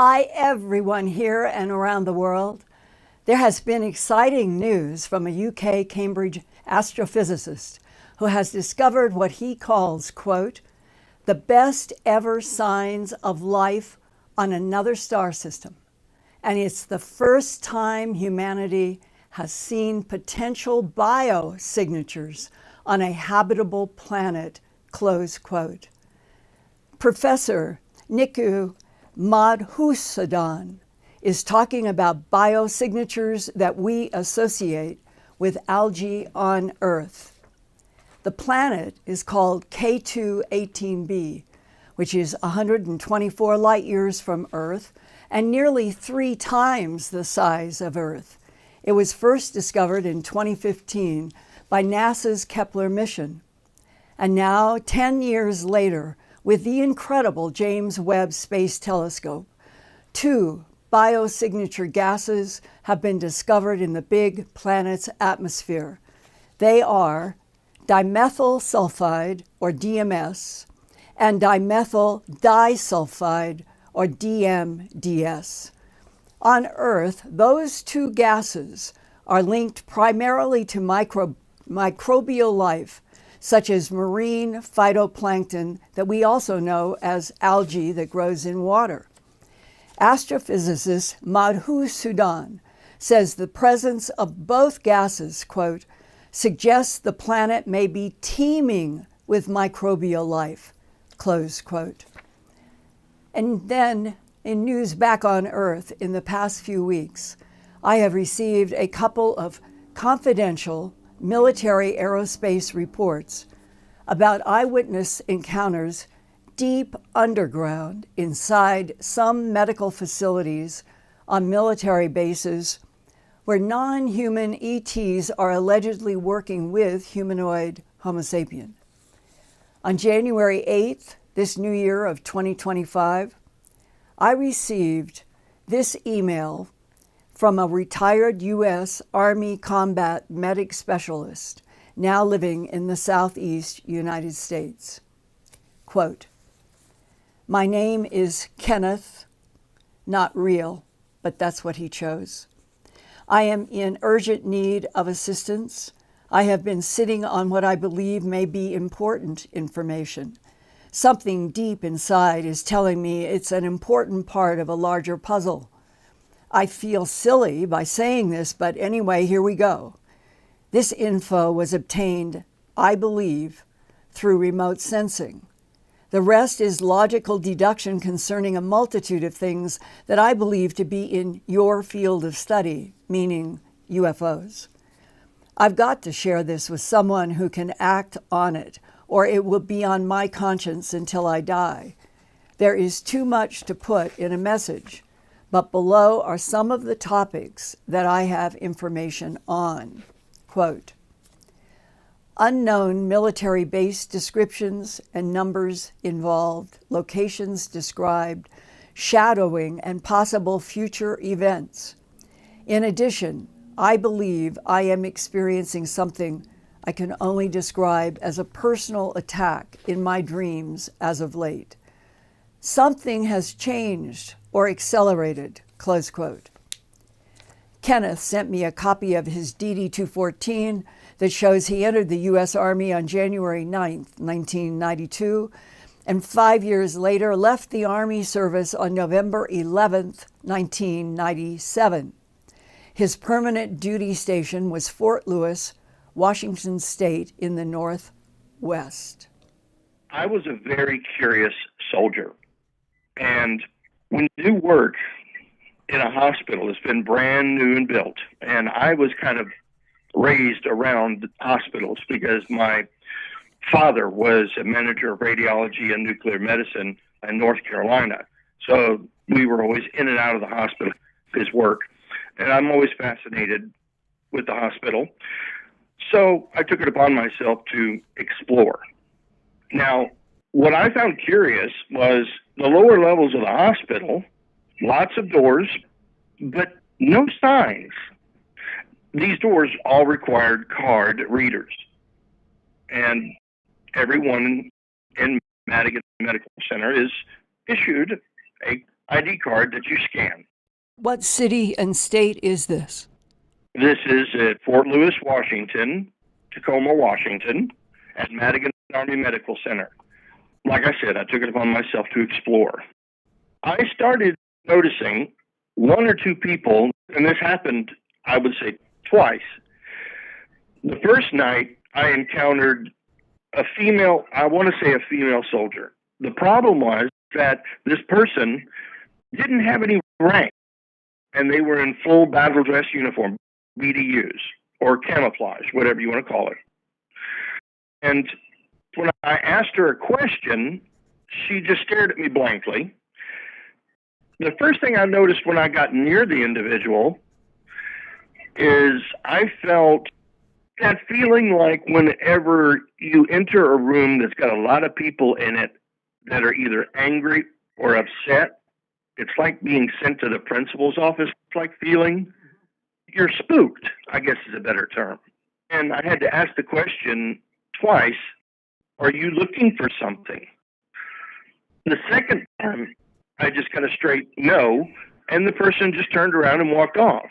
Hi, everyone here and around the world. There has been exciting news from a UK Cambridge astrophysicist who has discovered what he calls, quote, the best ever signs of life on another star system. And it's the first time humanity has seen potential biosignatures on a habitable planet, close quote. Professor Nikku Madhusudhan is talking about biosignatures that we associate with algae on Earth. The planet is called K2-18b, which is 124 light years from Earth and nearly 3 times the size of Earth. It was first discovered in 2015 by NASA's Kepler mission. And now, 10 years later, with the incredible James Webb Space Telescope, 2 biosignature gases have been discovered in the big planet's atmosphere. They are dimethyl sulfide, or DMS, and dimethyl disulphide, or DMDS. On Earth, those 2 gases are linked primarily to microbial life, such as marine phytoplankton that we also know as algae that grows in water. Astrophysicist Madhusudhan says the presence of both gases, quote, suggests the planet may be teeming with microbial life, close quote. And then, in news back on Earth in the past few weeks, I have received a couple of confidential military aerospace reports about eyewitness encounters deep underground inside some medical facilities on military bases where non-human ETs are allegedly working with humanoid Homo sapien. On January 8th, this new year of 2025, I received this email from a retired U.S. Army combat medic specialist now living in the Southeast United States. Quote, my name is Kenneth, not real, but that's what he chose. I am in urgent need of assistance. I have been sitting on what I believe may be important information. Something deep inside is telling me it's an important part of a larger puzzle. I feel silly by saying this, but anyway, here we go. This info was obtained, I believe, through remote sensing. The rest is logical deduction concerning a multitude of things that I believe to be in your field of study, meaning UFOs. I've got to share this with someone who can act on it, or it will be on my conscience until I die. There is too much to put in a message, but below are some of the topics that I have information on. Quote, unknown military base descriptions and numbers involved, locations described, shadowing and possible future events. In addition, I believe I am experiencing something I can only describe as a personal attack in my dreams as of late. Something has changed or accelerated, close quote. Kenneth sent me a copy of his DD-214 that shows he entered the U.S. Army on January 9th, 1992, and 5 years later left the Army service on November 11th, 1997. His permanent duty station was Fort Lewis, Washington State in the Northwest. I was a very curious soldier, and when you do work in a hospital, it's been brand new and built, and I was kind of raised around hospitals because my father was a manager of radiology and nuclear medicine in North Carolina. So we were always in and out of the hospital, his work, and I'm always fascinated with the hospital. So I took it upon myself to explore. Now, what I found curious was the lower levels of the hospital, lots of doors, but no signs. These doors all required card readers. And everyone in Madigan Medical Center is issued a ID card that you scan. What city and state is this? This is at Fort Lewis, Washington, Tacoma, Washington, at Madigan Army Medical Center. Like I said, I took it upon myself to explore. I started noticing one or two people, and this happened, I would say, twice. The first night, I encountered a female soldier. The problem was that this person didn't have any rank, and they were in full battle dress uniform, BDUs, or camouflage, whatever you want to call it. And when I asked her a question, she just stared at me blankly. The first thing I noticed when I got near the individual is I felt that feeling like whenever you enter a room that's got a lot of people in it that are either angry or upset, it's like being sent to the principal's office, like feeling. You're spooked, I guess is a better term. And I had to ask the question twice, are you looking for something? The second time, I just got a straight no, and the person just turned around and walked off.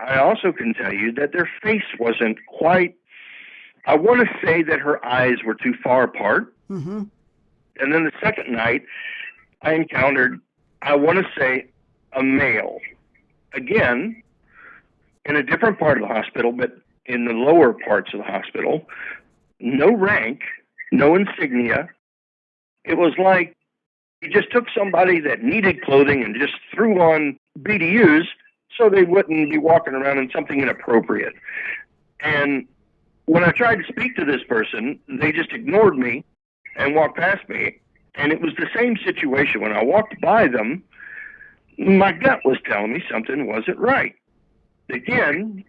I also can tell you that their face wasn't quite, I want to say that her eyes were too far apart. Mm-hmm. And then the second night, I encountered, I want to say, a male. Again, in a different part of the hospital, but in the lower parts of the hospital, no rank, no insignia. It was like he just took somebody that needed clothing and just threw on BDUs so they wouldn't be walking around in something inappropriate. And when I tried to speak to this person, they just ignored me and walked past me. And it was the same situation. When I walked by them, my gut was telling me something wasn't right. Again,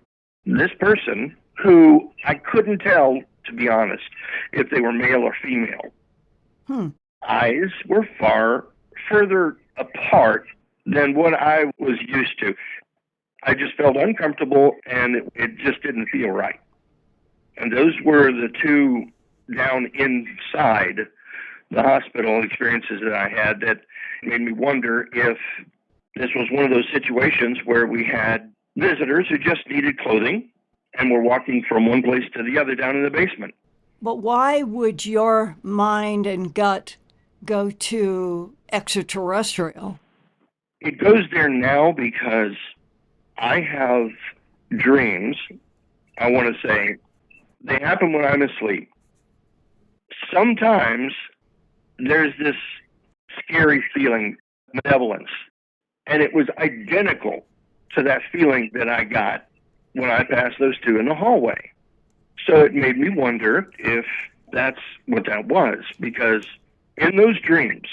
this person, who I couldn't tell, to be honest, if they were male or female, eyes were far further apart than what I was used to. I just felt uncomfortable, and it just didn't feel right. And those were the two down inside the hospital experiences that I had that made me wonder if this was one of those situations where we had visitors who just needed clothing and were walking from one place to the other down in the basement. But why would your mind and gut go to extraterrestrial? It goes there now because I have dreams, I want to say, they happen when I'm asleep. Sometimes there's this scary feeling, malevolence, and it was identical to that feeling that I got when I passed those two in the hallway. So it made me wonder if that's what that was, because in those dreams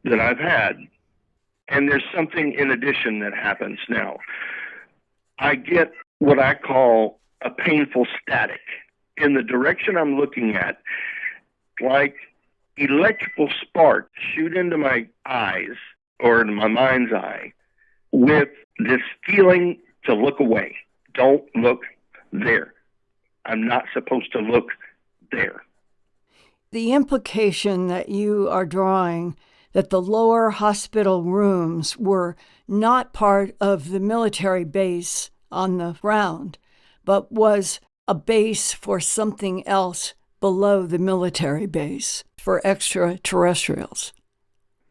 that I've had, and there's something in addition that happens now, I get what I call a painful static in the direction I'm looking at, like electrical sparks shoot into my eyes or into my mind's eye with this feeling to look away. Don't look there. I'm not supposed to look there. The implication that you are drawing that the lower hospital rooms were not part of the military base on the ground, but was a base for something else below the military base for extraterrestrials.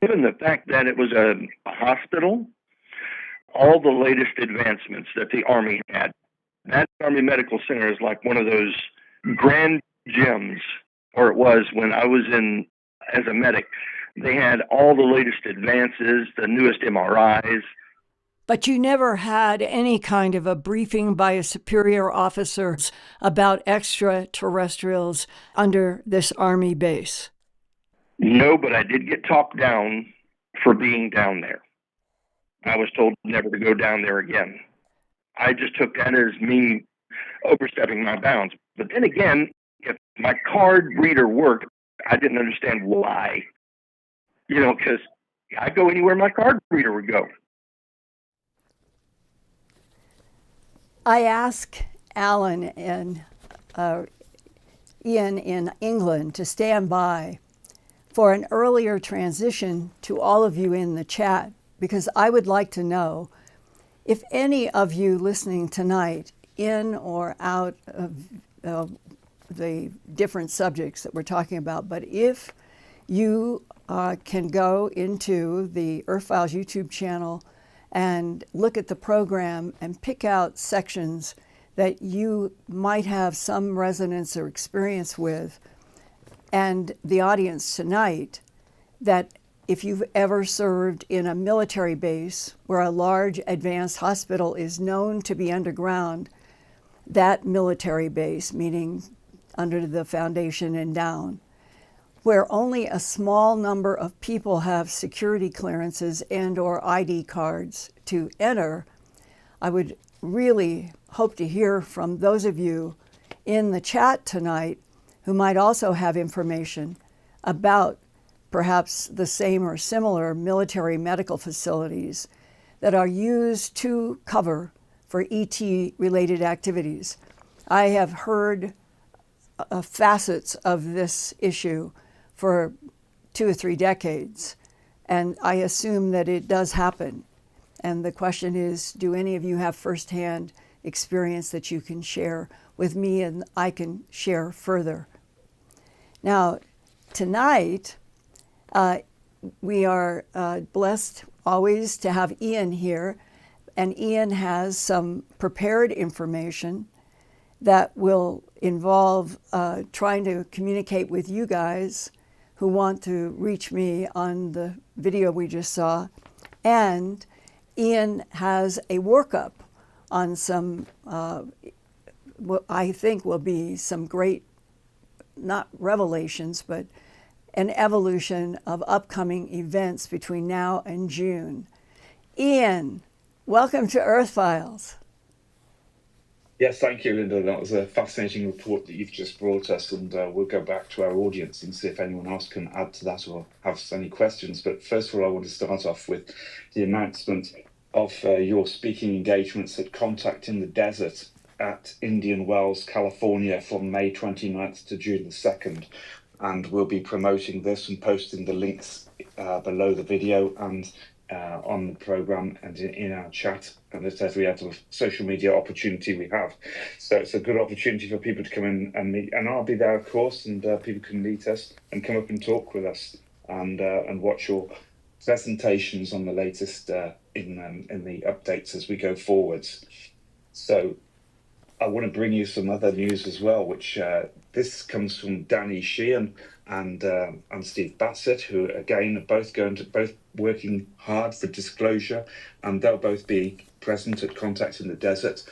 Given the fact that it was a hospital, all the latest advancements that the Army had, that Army Medical Center is like one of those grand gems, or it was when I was in as a medic. They had all the latest advances, the newest MRIs. But you never had any kind of a briefing by a superior officer about extraterrestrials under this Army base? No, but I did get talked down for being down there. I was told never to go down there again. I just took that as me overstepping my bounds. But then again, if my card reader worked, I didn't understand why. Because I'd go anywhere my card reader would go. I asked Alan and Ian in England to stand by for an earlier transition to all of you in the chat, because I would like to know if any of you listening tonight, in or out of the different subjects that we're talking about, but if you can go into the Earthfiles YouTube channel and look at the program and pick out sections that you might have some resonance or experience with, and the audience tonight, that if you've ever served in a military base where a large advanced hospital is known to be underground, that military base, meaning under the foundation and down, where only a small number of people have security clearances and or ID cards to enter, I would really hope to hear from those of you in the chat tonight who might also have information about perhaps the same or similar military medical facilities that are used to cover for ET-related activities. I have heard facets of this issue for 2 or 3 decades, and I assume that it does happen. And the question is, do any of you have firsthand experience that you can share with me and I can share further? Now, tonight, we are blessed always to have Ian here, and Ian has some prepared information that will involve trying to communicate with you guys who want to reach me on the video we just saw. And Ian has a workup on some, what I think will be some great, not revelations, but an evolution of upcoming events between now and June. Ian, welcome to Earthfiles. Yes, thank you, Linda. That was a fascinating report that you've just brought us, and we'll go back to our audience and see if anyone else can add to that or have any questions. But first of all, I want to start off with the announcement of your speaking engagements at Contact in the Desert at Indian Wells, California from May 29th to June the 2nd. And we'll be promoting this and posting the links below the video and on the program and in our chat and at every other social media opportunity we have. So it's a good opportunity for people to come in and meet, and I'll be there, of course, and people can meet us and come up and talk with us and watch your presentations on the latest in the updates as we go forwards. So I want to bring you some other news as well, which this comes from Danny Sheehan and Steve Bassett, who again are both working hard for disclosure, and they'll both be present at Contact in the Desert.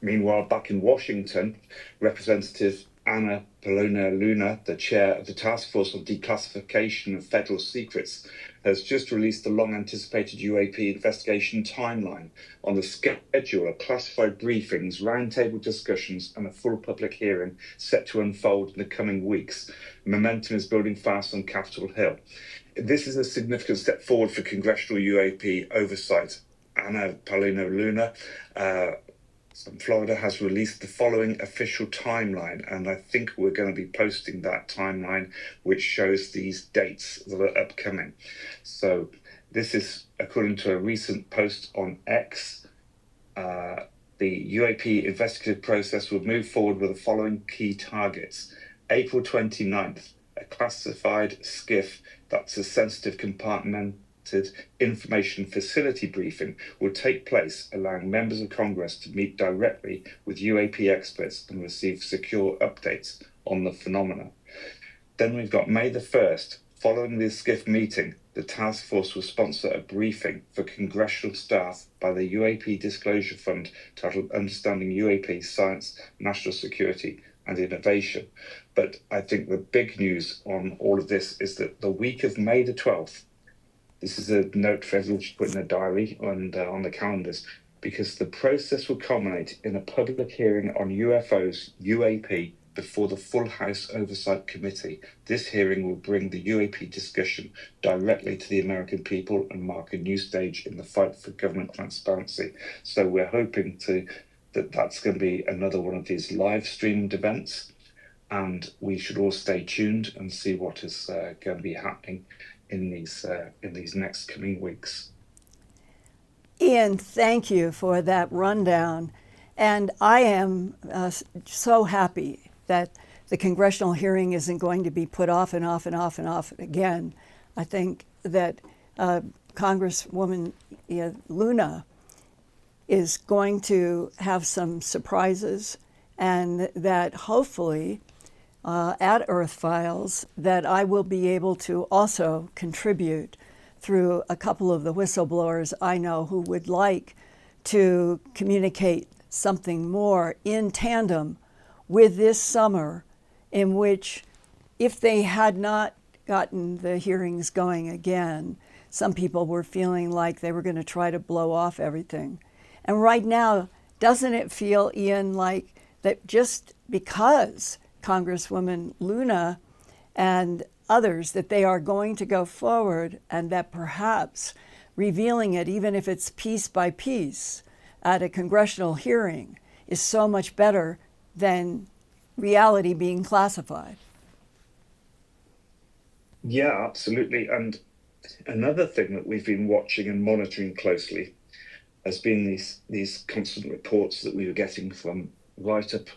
Meanwhile, back in Washington, Representative Paulina Luna, the chair of the Task Force on Declassification of Federal Secrets, has just released the long-anticipated UAP investigation timeline on the schedule of classified briefings, roundtable discussions, and a full public hearing set to unfold in the coming weeks. Momentum is building fast on Capitol Hill. This is a significant step forward for Congressional UAP oversight. Paulina Luna from Florida has released the following official timeline, and I think we're going to be posting that timeline, which shows these dates that are upcoming. So this is according to a recent post on X. The UAP investigative process will move forward with the following key targets. April 29th, a classified SCIF, that's a sensitive compartmented information facility briefing, will take place, allowing members of Congress to meet directly with UAP experts and receive secure updates on the phenomena. Then we've got May the 1st. Following the SCIF meeting, the task force will sponsor a briefing for congressional staff by the UAP Disclosure Fund titled Understanding UAP Science, National Security and Innovation. But I think the big news on all of this is that the week of May the 12th, this is a note for everyone to put in a diary and on the calendars, because the process will culminate in a public hearing on UFOs, UAP, before the full House Oversight Committee. This hearing will bring the UAP discussion directly to the American people and mark a new stage in the fight for government transparency. So we're hoping that's going to be another one of these live streamed events. and we should all stay tuned and see what is going to be happening in these next coming weeks. Ian, thank you for that rundown. And I am so happy that the congressional hearing isn't going to be put off and off and off and off again. I think that Congresswoman Luna is going to have some surprises, and that hopefully at Earthfiles that I will be able to also contribute through a couple of the whistleblowers I know who would like to communicate something more in tandem with this summer, in which if they had not gotten the hearings going again, some people were feeling like they were going to try to blow off everything. And right now, doesn't it feel, Ian, like that just because Congresswoman Luna and others, that they are going to go forward, and that perhaps revealing it, even if it's piece by piece, at a congressional hearing is so much better than reality being classified? Yeah, absolutely. And another thing that we've been watching and monitoring closely has been these constant reports that we were getting from right up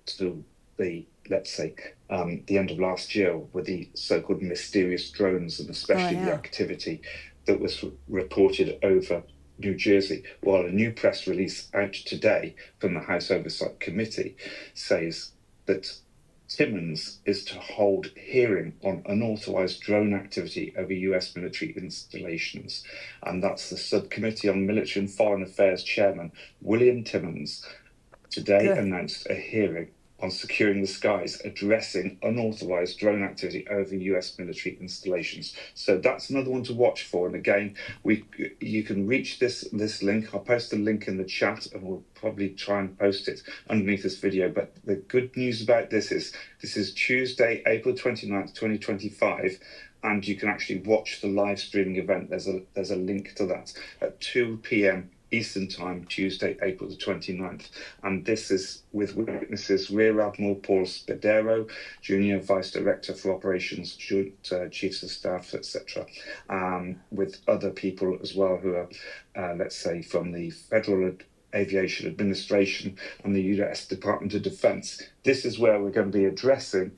to the, let's say, the end of last year, with the so-called mysterious drones, and especially the activity that was reported over New Jersey. Well, a new press release out today from the House Oversight Committee says that Timmons is to hold hearing on unauthorized drone activity over US military installations. And that's the Subcommittee on Military and Foreign Affairs Chairman William Timmons today announced a hearing on securing the skies, addressing unauthorized drone activity over US military installations. So that's another one to watch for. And again, you can reach this link. I'll post a link in the chat, and we'll probably try and post it underneath this video. But the good news about this is Tuesday, April 29th, 2025. And you can actually watch the live streaming event. There's a link to that at 2 p.m. Eastern Time, Tuesday, April the 29th. And this is with witnesses Rear Admiral Paul Spadero, Junior Vice Director for Operations, Joint Chiefs of Staff, etc., with other people as well who are, let's say, from the Federal Aviation Administration and the US Department of Defense. This is where we're going to be addressing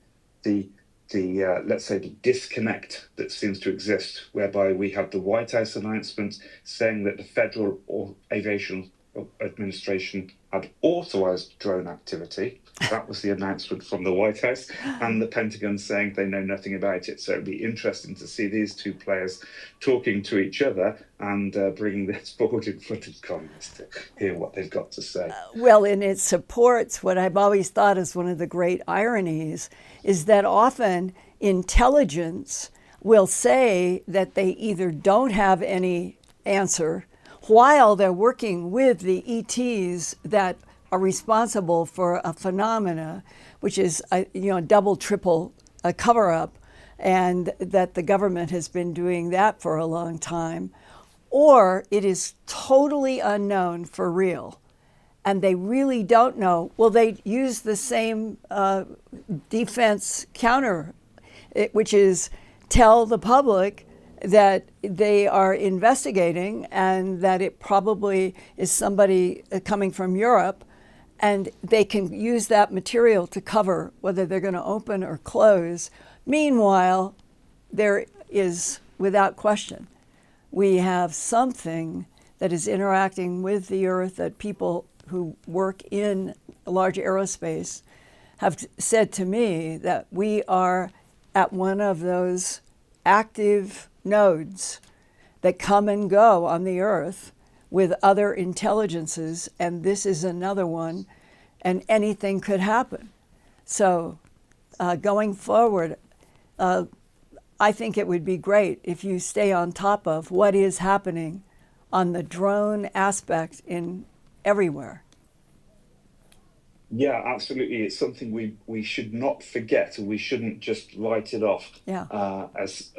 the let's say, the disconnect that seems to exist, whereby we have the White House announcement saying that the Federal Aviation Administration had authorized drone activity. That was the announcement from the White House, and the Pentagon saying they know nothing about it. So it'd be interesting to see these two players talking to each other and bringing this forward in front of Congress to hear what they've got to say. Well, and it supports what I've always thought is one of the great ironies, is that often intelligence will say that they either don't have any answer while they're working with the ETs that are responsible for a phenomena, which is a double, triple cover-up, and that the government has been doing that for a long time, or it is totally unknown for real, and they really don't know. Well, they use the same defense counter, which is tell the public that they are investigating and that it probably is somebody coming from Europe, and they can use that material to cover whether they're going to open or close. Meanwhile, there is, without question, we have something that is interacting with the Earth that people who work in large aerospace have said to me that we are at one of those active nodes that come and go on the Earth with other intelligences, and this is another one, and anything could happen. So going forward, I think it would be great if you stay on top of what is happening on the drone aspect in everywhere. Yeah, absolutely. It's something we should not forget, and we shouldn't just write it off. Yeah. As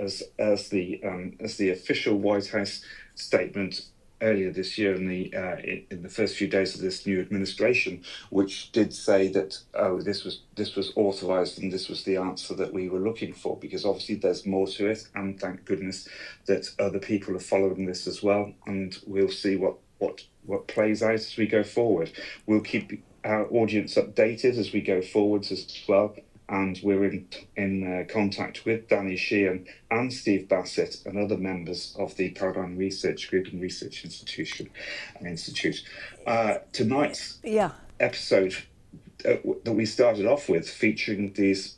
the official White House statement earlier this year in the first few days of this new administration, which did say that this was authorised and this was the answer that we were looking for, because obviously there's more to it, and thank goodness that other people are following this as well, and we'll see what plays out as we go forward. We'll keep our audience updated as we go forwards as well. And we're in contact with Danny Sheehan and Steve Bassett and other members of the Paradigm Research Group and Research Institute. Tonight's episode that we started off with, featuring these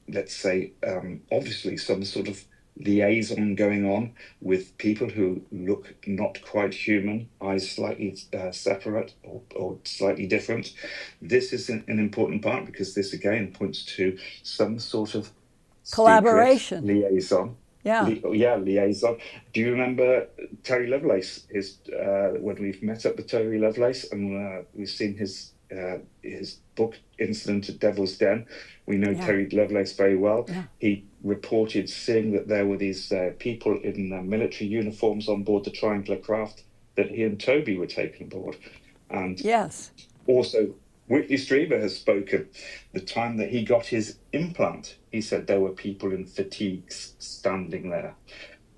let's say, obviously some sort of liaison going on with people who look not quite human, eyes slightly separate or slightly different. This is an important part, because this again points to some sort of collaboration, liaison. Liaison. Do you remember Terry Lovelace? When we've met up with Terry Lovelace and we've seen his book Incident at Devil's Den. We know Terry Lovelace very well. He reported seeing that there were these people in military uniforms on board the triangular craft that he and Toby were taken aboard. And also Whitley Strieber has spoken. The time that he got his implant, he said there were people in fatigues standing there.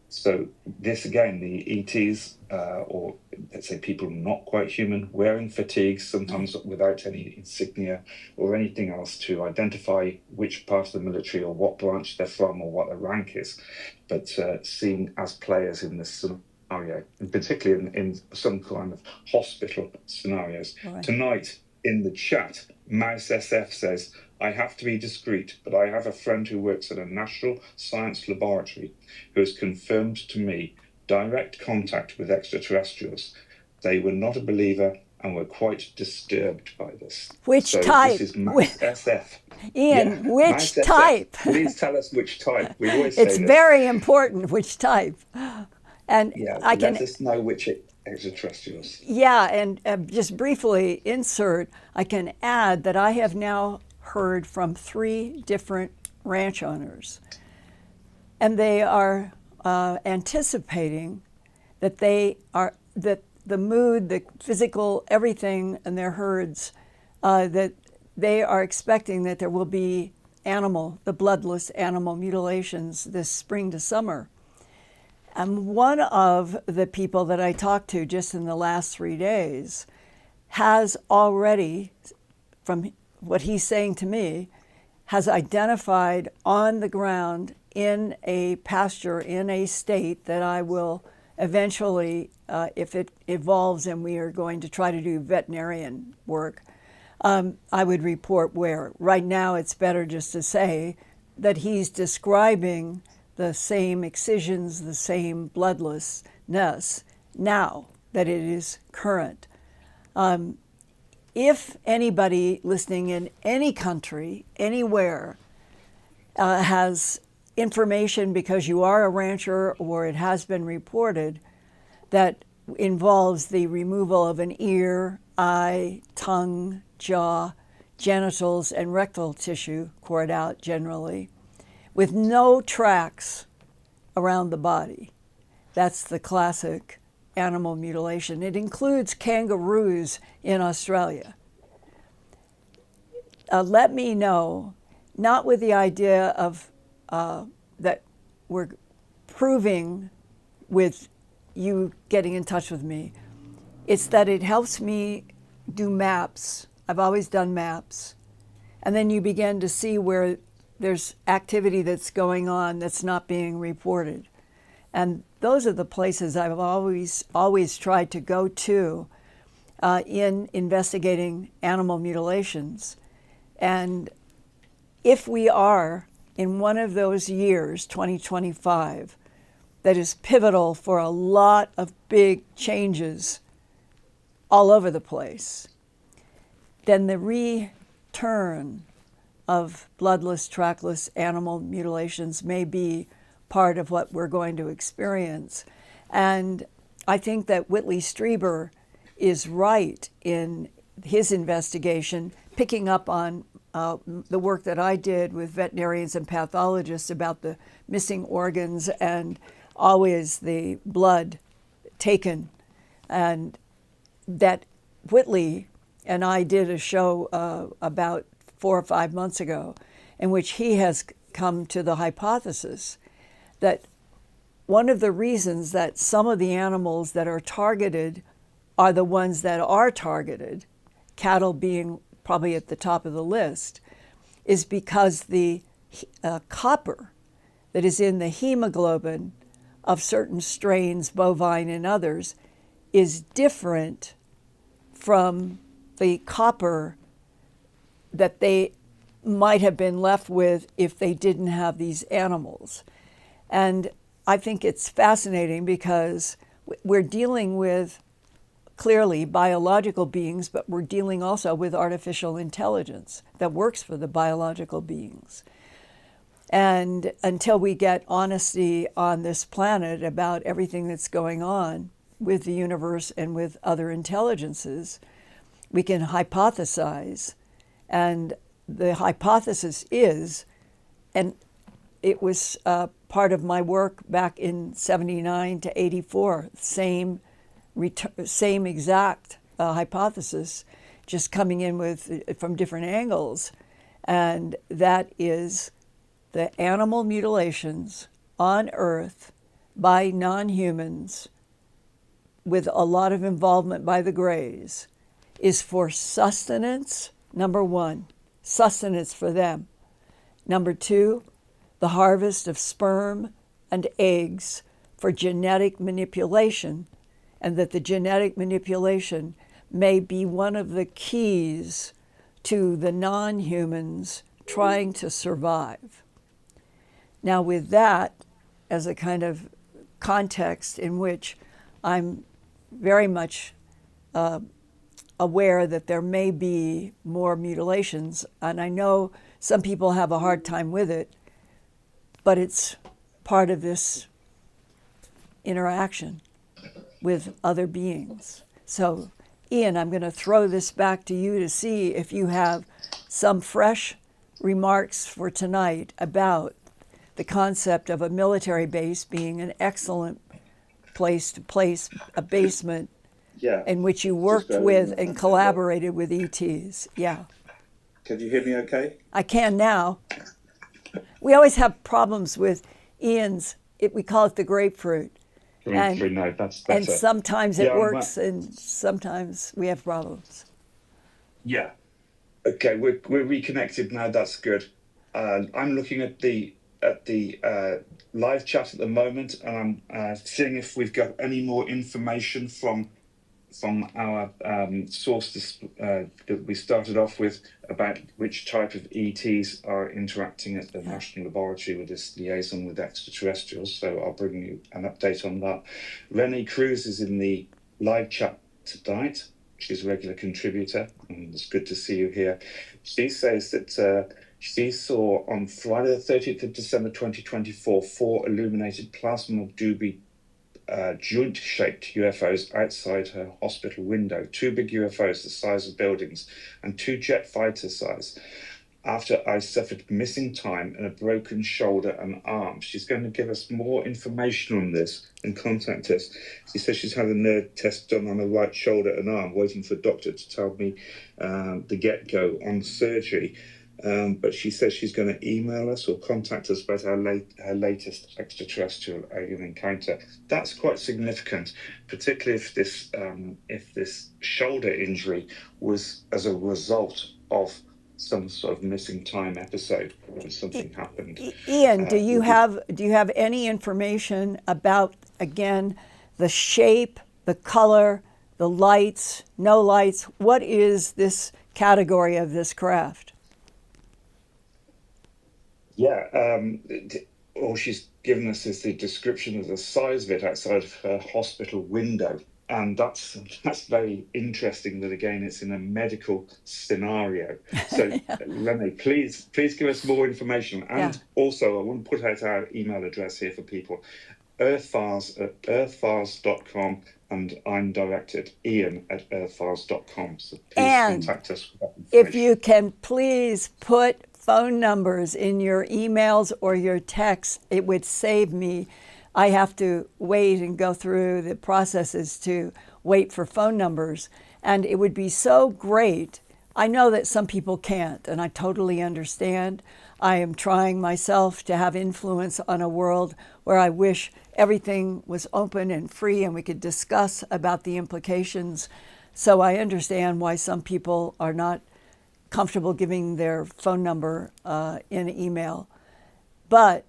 So this again, the ETs, or let's say people not quite human, wearing fatigues, sometimes without any insignia or anything else to identify which part of the military or what branch they're from or what their rank is, but seen as players in this scenario, and particularly in some kind of hospital scenarios. Right. Tonight in the chat, Mouse SF says, I have to be discreet, but I have a friend who works at a national science laboratory who has confirmed to me direct contact with extraterrestrials. They were not a believer and were quite disturbed by this. Which type? This is Mouse SF. Ian, which type? Please tell us which type. We always say it's very important which type. And let us know which extraterrestrials. And just briefly insert, I can add that I have now heard from 3 different ranch owners, and they are anticipating that that the mood, the physical, everything in their herds, that they are expecting that there will be the bloodless animal mutilations this spring to summer. And one of the people that I talked to just in the last 3 days has already, from what he's saying to me, has identified on the ground in a pasture, in a state that I will eventually, if it evolves and we are going to try to do veterinarian work, I would report where. Right now it's better just to say that he's describing the same excisions, the same bloodlessness now that it is current. If anybody listening in any country, anywhere, has information, because you are a rancher or it has been reported, that involves the removal of an ear, eye, tongue, jaw, genitals, and rectal tissue, cord out generally, with no tracks around the body. That's the classic animal mutilation. It includes kangaroos in Australia. Let me know, not with the idea of that we're proving with you getting in touch with me. It's that it helps me do maps. I've always done maps. And then you begin to see where there's activity that's going on that's not being reported. And those are the places I've always tried to go to in investigating animal mutilations. And if we are in one of those years, 2025, that is pivotal for a lot of big changes all over the place, then the return of bloodless, trackless animal mutilations may be part of what we're going to experience. And I think that Whitley Strieber is right in his investigation, picking up on the work that I did with veterinarians and pathologists about the missing organs and always the blood taken, and that Whitley and I did a show about 4 or 5 months ago in which he has come to the hypothesis that one of the reasons that some of the animals that are targeted are the ones that are targeted, cattle being probably at the top of the list, is because the copper that is in the hemoglobin of certain strains, bovine and others, is different from the copper that they might have been left with if they didn't have these animals. And I think it's fascinating because we're dealing with clearly biological beings, but we're dealing also with artificial intelligence that works for the biological beings. And until we get honesty on this planet about everything that's going on with the universe and with other intelligences, we can hypothesize. And the hypothesis is, and it was part of my work back in 79 to 84, same exact hypothesis, just coming in with from different angles. And that is the animal mutilations on Earth by non-humans with a lot of involvement by the Greys is for sustenance, number one, sustenance for them. Number two, the harvest of sperm and eggs for genetic manipulation, and that the genetic manipulation may be one of the keys to the non-humans trying to survive. Now, with that as a kind of context in which I'm very much aware that there may be more mutilations, and I know some people have a hard time with it, but it's part of this interaction with other beings. So, Ian, I'm going to throw this back to you to see if you have some fresh remarks for tonight about the concept of a military base being an excellent place to place a basement in which you worked with and collaborated with ETs. Yeah. Can you hear me okay? I can now. We always have problems with Ian's, we call it the grapefruit. Grapefruit, no, that's better. And sometimes it works and sometimes we have problems. Yeah. Okay, we're reconnected now, that's good. I'm looking at the live chat at the moment, and I'm seeing if we've got any more information from our source that we started off with about which type of ETs are interacting at the National Laboratory with this liaison with extraterrestrials. So I'll bring you an update on that. Renee Cruz is in the live chat tonight. She's a regular contributor, and it's good to see you here. She says that she saw on Friday the 30th of December 2024 4 illuminated plasma doobie joint-shaped UFOs outside her hospital window, 2 big UFOs the size of buildings and 2 jet fighter size. After I suffered missing time and a broken shoulder and arm. She's going to give us more information on this and contact us. She says she's had a nerve test done on her right shoulder and arm, waiting for a doctor to tell me the get-go on surgery. But she says she's going to email us or contact us about her latest extraterrestrial alien encounter. That's quite significant, particularly if this shoulder injury was as a result of some sort of missing time episode when something happened. Ian, do you have any information about, again, the shape, the color, the lights, no lights? What is this category of this craft? Yeah, all she's given us is the description of the size of it outside of her hospital window. And that's very interesting that, again, it's in a medical scenario. So, Renee, please give us more information. And also, I want to put out our email address here for people, earthfiles@earthfiles.com, and I'm directed ian@earthfiles.com. So please contact us with that information. If you can please put phone numbers in your emails or your texts, it would save me I have to wait and go through the processes to wait for phone numbers. And it would be so great. I know that some people can't, and I totally understand. I am trying myself to have influence on a world where I wish everything was open and free and we could discuss about the implications. So I understand why some people are not comfortable giving their phone number in email. But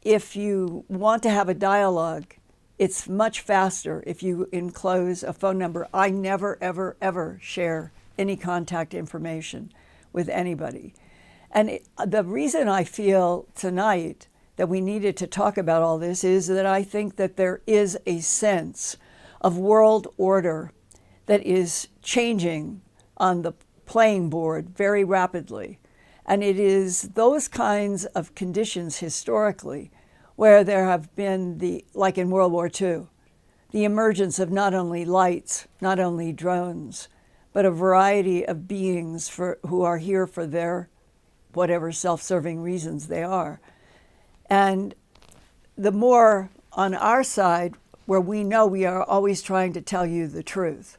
if you want to have a dialogue, it's much faster if you enclose a phone number. I never, ever, ever share any contact information with anybody. And the reason I feel tonight that we needed to talk about all this is that I think that there is a sense of world order that is changing on the playing board very rapidly. And it is those kinds of conditions historically where there have been like in World War II, the emergence of not only lights, not only drones, but a variety of beings who are here for their whatever self-serving reasons they are. And the more on our side, where we know we are always trying to tell you the truth,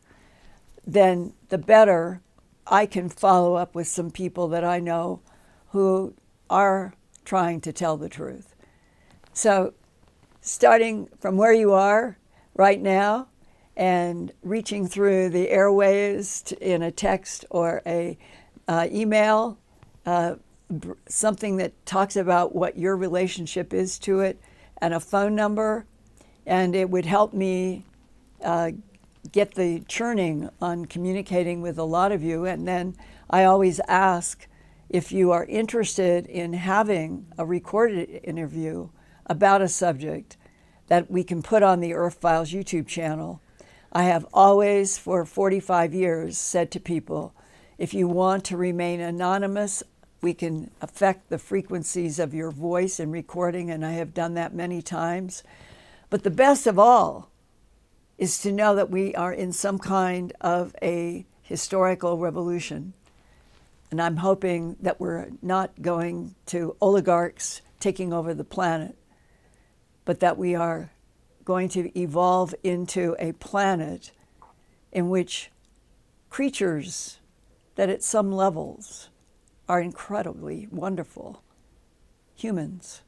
then the better I can follow up with some people that I know who are trying to tell the truth. So starting from where you are right now and reaching through the airways in a text or a email, something that talks about what your relationship is to it, and a phone number, and it would help me get the churning on communicating with a lot of you. And then I always ask if you are interested in having a recorded interview about a subject that we can put on the Earthfiles YouTube channel. I have always, for 45 years, said to people, if you want to remain anonymous, we can affect the frequencies of your voice in recording, and I have done that many times. But the best of all is to know that we are in some kind of a historical revolution. And I'm hoping that we're not going to oligarchs taking over the planet, but that we are going to evolve into a planet in which creatures that at some levels are incredibly wonderful, humans,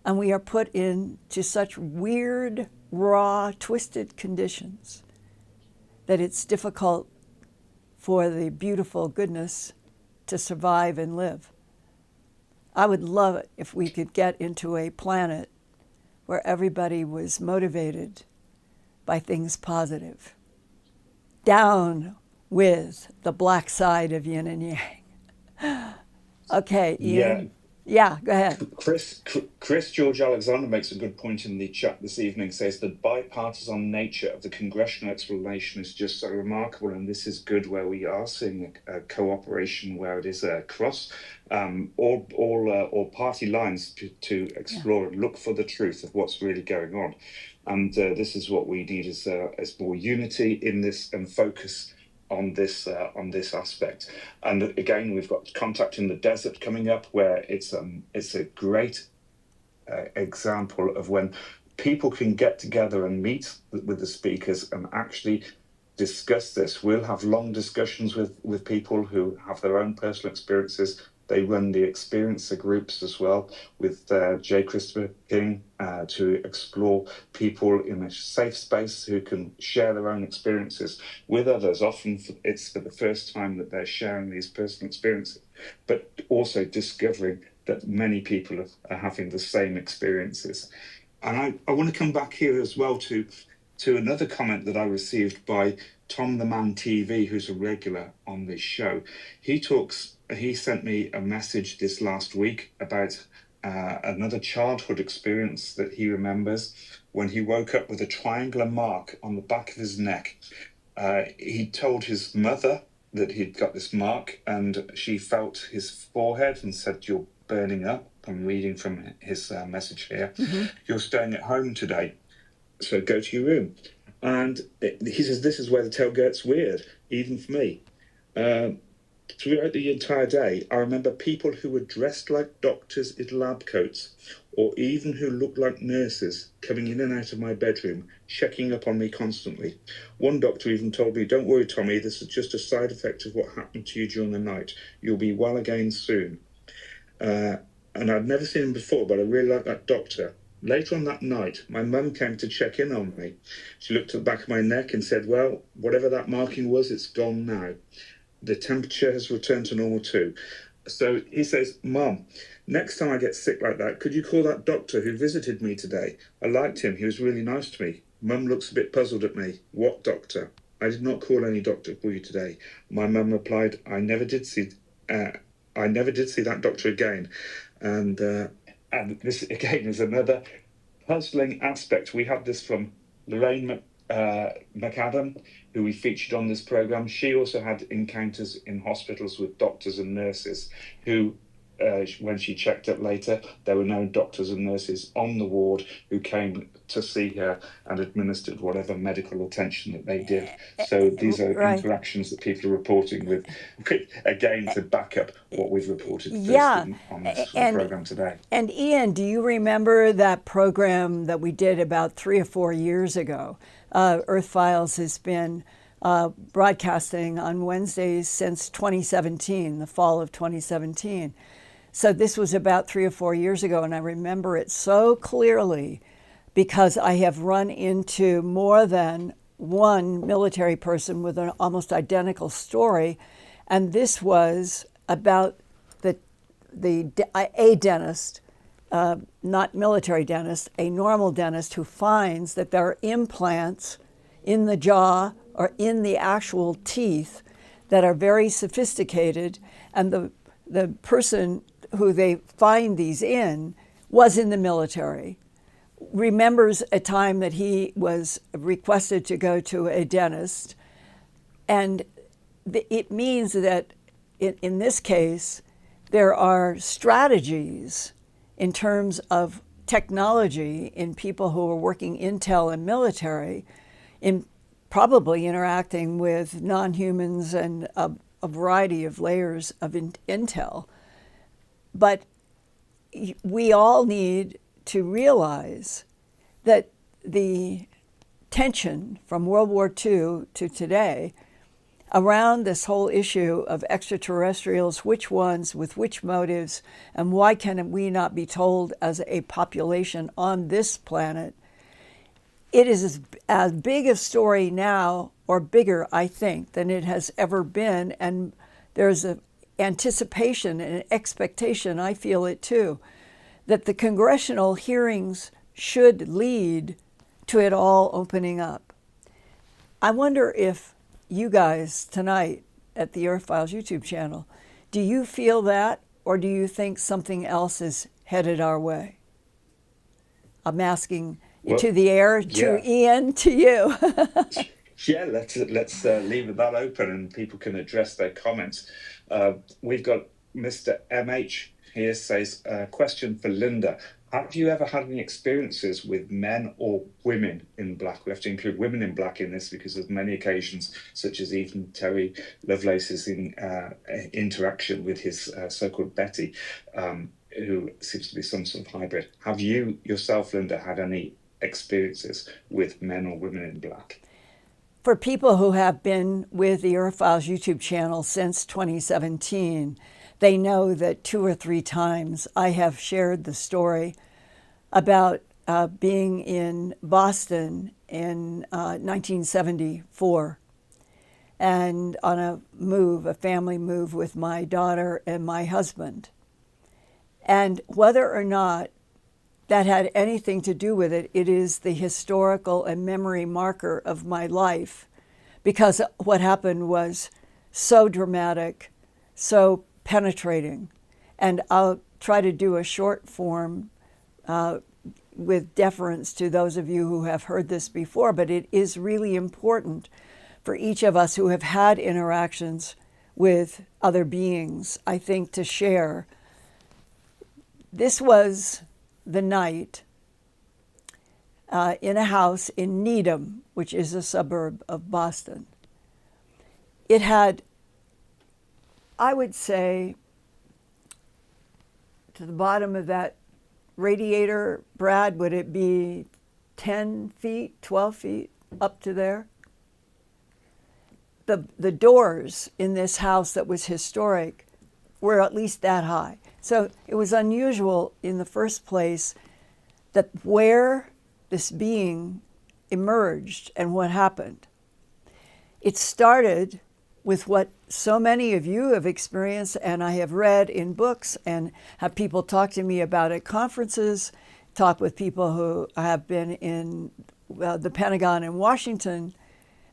and we are put into such weird, raw, twisted conditions that it's difficult for the beautiful goodness to survive and live. I would love it if we could get into a planet where everybody was motivated by things positive. Down with the black side of yin and yang. Okay, Ian. Yeah, go ahead. Chris George Alexander makes a good point in the chat this evening, says the bipartisan nature of the congressional explanation is just so remarkable, and this is good where we are seeing a cooperation where it is across all party lines to explore and look for the truth of what's really going on. And this is what we need is more unity in this and focus on this aspect. And again, we've got Contact in the Desert coming up, where it's a great example of when people can get together and meet with the speakers and actually discuss this. We'll have long discussions with people who have their own personal experiences. They run the experiencer groups as well with J. Christopher King to explore people in a safe space who can share their own experiences with others. Often it's for the first time that they're sharing these personal experiences, but also discovering that many people are having the same experiences. And I want to come back here as well to another comment that I received by Tom the Man TV, who's a regular on this show. He sent me a message this last week about another childhood experience that he remembers when he woke up with a triangular mark on the back of his neck. He told his mother that he'd got this mark, and she felt his forehead and said, "You're burning up." I'm reading from his message here. Mm-hmm. "You're staying at home today, so go to your room." And he says, "This is where the tale gets weird, even for me." Throughout the entire day, I remember people who were dressed like doctors in lab coats, or even who looked like nurses, coming in and out of my bedroom, checking up on me constantly. One doctor even told me, "Don't worry, Tommy, this is just a side effect of what happened to you during the night. You'll be well again soon." And I'd never seen him before, but I really liked that doctor. Later on that night, my mum came to check in on me. She looked at the back of my neck and said, "Well, whatever that marking was, it's gone now. The temperature has returned to normal too." So he says, "Mum, next time I get sick like that, could you call that doctor who visited me today? I liked him. He was really nice to me." Mum looks a bit puzzled at me. "What doctor?" "I did not call any doctor for you today." My mum replied, I never did see that doctor again." And this again is another puzzling aspect. We had this from Lorraine McAdam, who we featured on this program. She also had encounters in hospitals with doctors and nurses who, when she checked up later, there were no doctors and nurses on the ward who came to see her and administered whatever medical attention that they did. So these are Right. interactions that people are reporting with again, to back up what we've reported Yeah. on this And- program today. And Ian, do you remember that program that we did about 3 or 4 years ago? Earthfiles has been broadcasting on Wednesdays since 2017, the fall of 2017. So this was about 3 or 4 years ago, and I remember it so clearly because I have run into more than one military person with an almost identical story, and this was about a dentist, not military dentist, a normal dentist who finds that there are implants in the jaw or in the actual teeth that are very sophisticated, and the person who they find these in was in the military, remembers a time that he was requested to go to a dentist, and it means that in this case, there are strategies in terms of technology in people who are working intel and military, in probably interacting with non-humans and a variety of layers of intel. But we all need to realize that the tension from World War II to today around this whole issue of extraterrestrials, which ones, with which motives, and why can we not be told as a population on this planet, it is as big a story now, or bigger, I think, than it has ever been. And there's an anticipation and an expectation, I feel it too, that the congressional hearings should lead to it all opening up. I wonder if you guys tonight at the Earthfiles YouTube channel, do you feel that, or do you think something else is headed our way? I'm asking to the air, to Ian, to you. Yeah, let's leave that open and people can address their comments. We've got Mr. MH here says, question for Linda. Have you ever had any experiences with men or women in black? We have to include women in black in this because of many occasions, such as even Terry Lovelace's interaction with his so-called Betty, who seems to be some sort of hybrid. Have you yourself, Linda, had any experiences with men or women in black? For people who have been with the Earthfiles YouTube channel since 2017, they know that 2 or 3 times I have shared the story about being in Boston in 1974 and on a family move with my daughter and my husband. And whether or not that had anything to do with it, it is the historical and memory marker of my life, because what happened was so dramatic, so penetrating. And I'll try to do a short form with deference to those of you who have heard this before, but it is really important for each of us who have had interactions with other beings, I think, to share. This was the night in a house in Needham, which is a suburb of Boston. It had I would say to the bottom of that radiator, Brad, would it be 10 feet, 12 feet up to there? The doors in this house that was historic were at least that high. So it was unusual in the first place that where this being emerged and what happened. It started with what so many of you have experienced, and I have read in books and have people talk to me about at conferences, talk with people who have been in the Pentagon in Washington,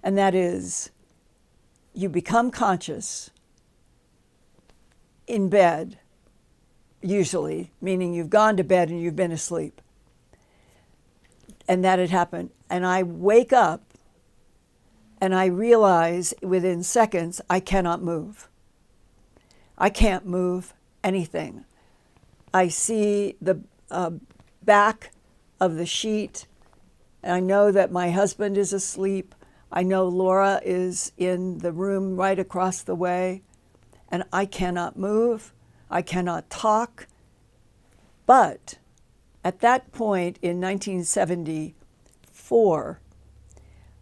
and that is you become conscious in bed, usually, meaning you've gone to bed and you've been asleep. And that had happened. And I wake up and I realize within seconds I cannot move. I can't move anything. I see the back of the sheet, and I know that my husband is asleep. I know Laura is in the room right across the way, and I cannot move. I cannot talk. But at that point in 1974,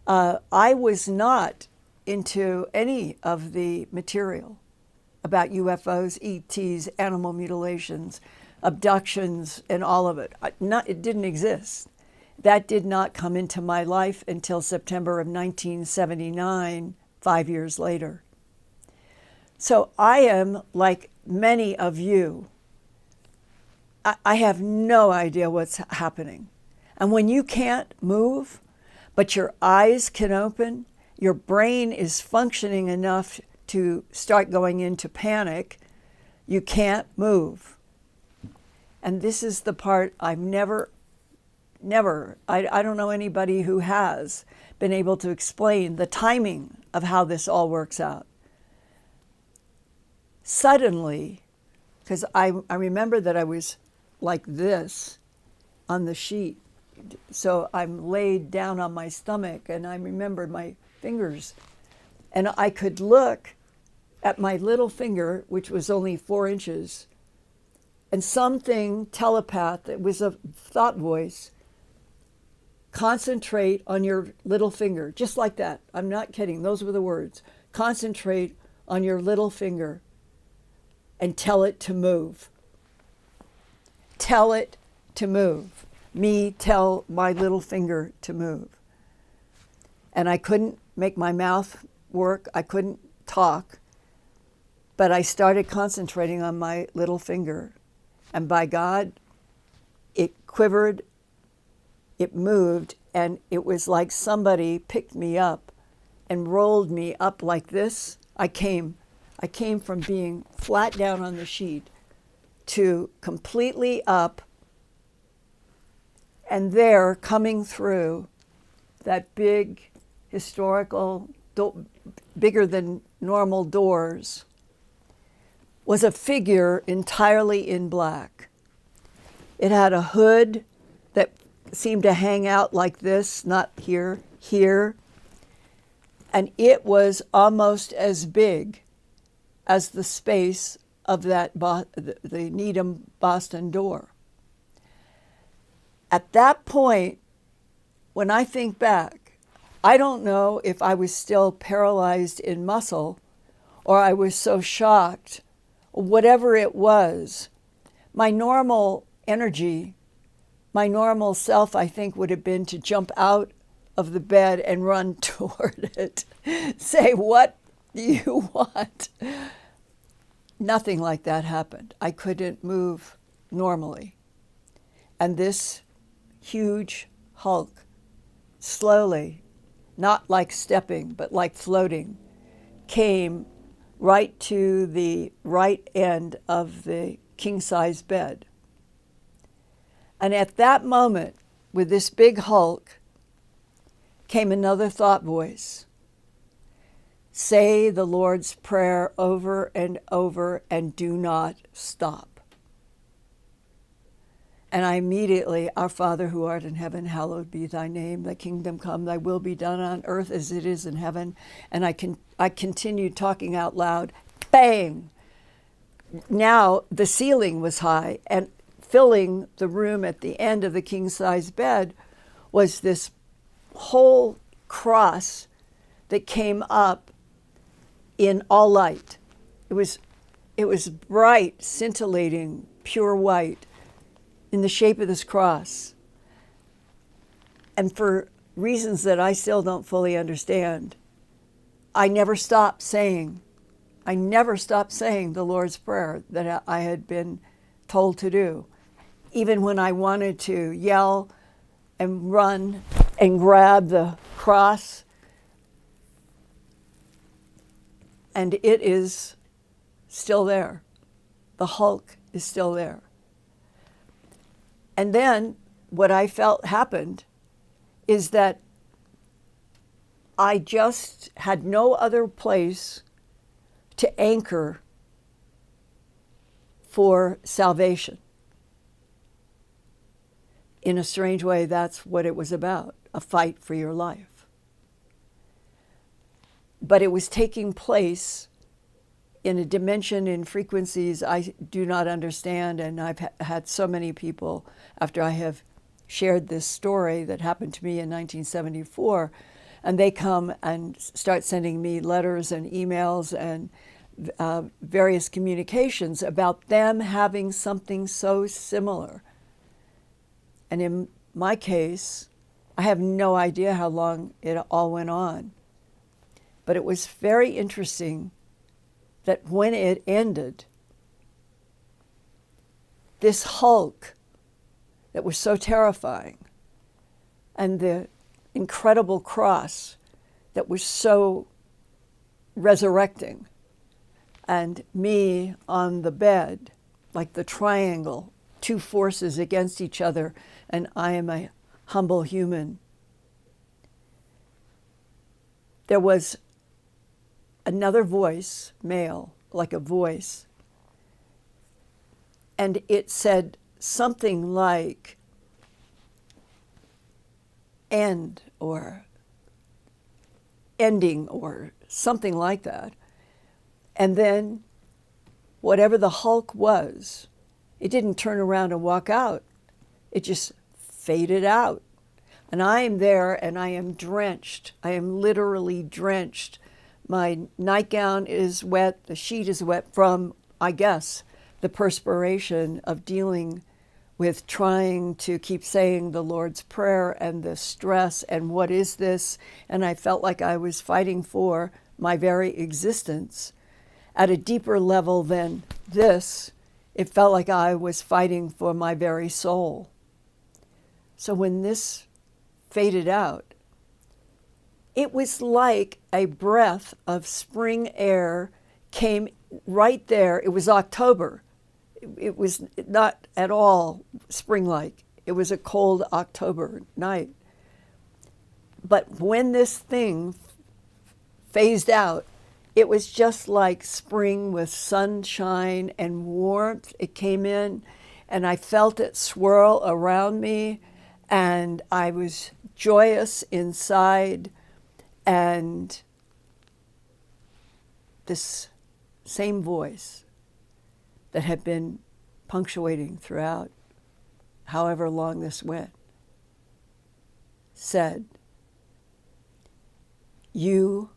I was not into any of the material about UFOs, ETs, animal mutilations, abductions, and all of it. It didn't exist. That did not come into my life until September of 1979, 5 years later. So I am like many of you. I have no idea what's happening. And when you can't move, but your eyes can open, your brain is functioning enough to start going into panic, you can't move. And this is the part I've never, I don't know anybody who has been able to explain the timing of how this all works out. Suddenly, because I remember that I was like this on the sheet. So I'm laid down on my stomach and I remember my fingers. And I could look at my little finger, which was only 4 inches, and something telepath, it was a thought voice, concentrate on your little finger, just like that. I'm not kidding, those were the words. Concentrate on your little finger and tell it to move. Tell it to move. Me tell my little finger to move. And I couldn't make my mouth work. I couldn't talk. But I started concentrating on my little finger. And by God, it quivered, it moved, and it was like somebody picked me up and rolled me up like this. I came from being flat down on the sheet to completely up, and there, coming through that big historical, bigger than normal doors, was a figure entirely in black. It had a hood that seemed to hang out like this, not here, here. And it was almost as big as the space of that the Needham Boston door. At that point, when I think back, I don't know if I was still paralyzed in muscle or I was so shocked, whatever it was. My normal energy, my normal self, I think, would have been to jump out of the bed and run toward it. Say, what do you want? Nothing like that happened. I couldn't move normally. And this huge hulk, slowly, not like stepping, but like floating, came right to the right end of the king-size bed. And at that moment, with this big hulk, came another thought voice. Say the Lord's Prayer over and over and do not stop. And I immediately, Our Father who art in heaven, hallowed be thy name. Thy kingdom come, thy will be done on earth as it is in heaven. And I continued talking out loud. Bang! now the ceiling was high, and filling the room at the end of the king-size bed was this whole cross that came up in all light. It was bright, scintillating, pure white in the shape of this cross. And for reasons that I still don't fully understand, I never stopped saying the Lord's Prayer that I had been told to do. Even when I wanted to yell and run and grab the cross. And it is still there. The hulk is still there. And then what I felt happened is that I just had no other place to anchor for salvation. In a strange way, that's what it was about, a fight for your life. But it was taking place in a dimension, in frequencies I do not understand, and I've had so many people, after I have shared this story that happened to me in 1974, and they come and start sending me letters and emails and various communications about them having something so similar. And in my case, I have no idea how long it all went on. But it was very interesting that when it ended, this hulk that was so terrifying and the incredible cross that was so resurrecting, and me on the bed, like the triangle, two forces against each other, and I am a humble human. There was another voice, male, like a voice, and it said something like end or ending or something like that. And then whatever the hulk was, it didn't turn around and walk out. It just faded out. And I am there and I am drenched. I am literally drenched. My nightgown is wet, the sheet is wet from, I guess, the perspiration of dealing with trying to keep saying the Lord's Prayer and the stress and what is this? And I felt like I was fighting for my very existence. At a deeper level than this, it felt like I was fighting for my very soul. So when this faded out, it was like a breath of spring air came right there. It was October. It was not at all spring-like. It was a cold October night. But when this thing phased out, it was just like spring with sunshine and warmth. It came in, and I felt it swirl around me, and I was joyous inside. And this same voice that had been punctuating throughout, however long this went, said, "You